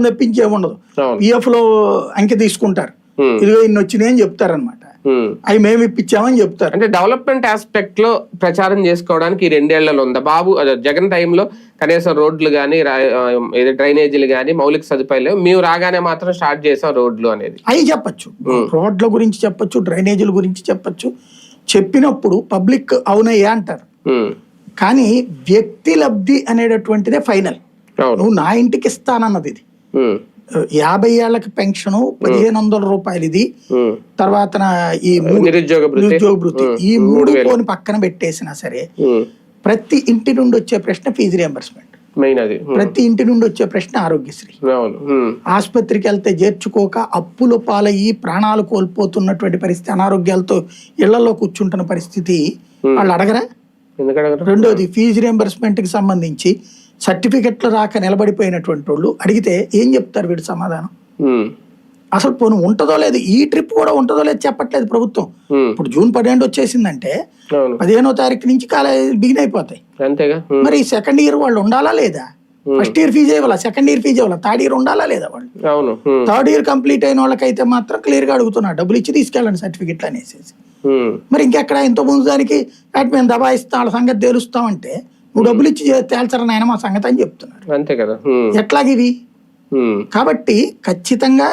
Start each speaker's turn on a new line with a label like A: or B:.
A: తెప్పించేముండదు. PF లో అంకె తీసుకుంటారు, ఇదిగో ఇన్ని వచ్చినాయి అని చెప్తారనమాట. అవి మేము ఇప్పించామని చెప్తారు.
B: అంటే డెవలప్మెంట్ ఆస్పెక్ట్ లో ప్రచారం చేసుకోవడానికి ఈ 2 ఏళ్లలో ఉందా బాబు? జగన్ టైంలో కనీసం రోడ్లు కానీ డ్రైనేజీలు కానీ మౌలిక సదుపాయాలు మేము రాగానే మాత్రం స్టార్ట్ చేసాం రోడ్లు అనేది
A: అవి చెప్పచ్చు. రోడ్ల గురించి చెప్పచ్చు, డ్రైనేజీల గురించి చెప్పచ్చు. చెప్పినప్పుడు పబ్లిక్ అవునయ్యా అంటారు. కానీ వ్యక్తి లబ్ధి అనేటటువంటిదే ఫైనల్. నువ్వు నా ఇంటికి ఇస్తానన్నది ఇది. 50 ఏళ్లకి పెన్షన్ 1500 రూపాయలు ఇది, తర్వాత ఈ నిరుద్యోగ భృతి, ఈ 3 పోని పక్కన పెట్టేసినా సరే ప్రతి ఇంటి నుండి వచ్చే ప్రశ్న ఫీజు రియంబర్స్మెంట్, ప్రతి ఇంటి నుండి వచ్చే ప్రశ్న ఆరోగ్యశ్రీ. ఆసుపత్రికి వెళ్తే చేర్చుకోక అప్పుల పాలయ్యి ప్రాణాలు కోల్పోతున్నటువంటి పరిస్థితి, అనారోగ్యాలతో ఇళ్లలో కూర్చుంటున్న పరిస్థితి వాళ్ళు అడగరా? రెండోది ఫీజు రియంబర్స్మెంట్ కి సంబంధించి సర్టిఫికెట్లు రాక నిలబడిపోయినటువంటి వాళ్ళు అడిగితే ఏం చెప్తారు వీడు సమాధానం? అసలు పోను ఉంటుందో లేదు, ఈ ట్రిప్ కూడా ఉంటుందో లేదు చెప్పట్లేదు ప్రభుత్వం. ఇప్పుడు జూన్ 12 వచ్చేసిందంటే 15వ తారీఖు నుంచి కాలేజీ బిగిన్ అయిపోతాయి. మరి సెకండ్ ఇయర్ వాళ్ళు ఉండాలా లేదా? ఫస్ట్ ఇయర్ ఫీజు ఇవ్వాలా, సెకండ్ ఇయర్ ఫీజు ఇవ్వాలా, థర్డ్ ఇయర్ ఉండాలా లేదా వాళ్ళు? థర్డ్ ఇయర్ కంప్లీట్ అయిన వాళ్ళకైతే మాత్రం క్లియర్ గా అడుగుతున్నారు, డబ్బులు ఇచ్చి తీసుకెళ్ళండి సర్టిఫికెట్లు అనేసి. మరి ఇంకెక్కడ ఎంతో ముందు దానికి మేము దబాయిస్తాం వాళ్ళ సంగతి తేలుస్తామంటే నువ్వు డబ్బులు ఇచ్చి తేల్చరని ఆయన మా సంగతి అని చెప్తున్నారు.
B: అంతే కదా,
A: ఎట్లాగివి? కాబట్టి ఖచ్చితంగా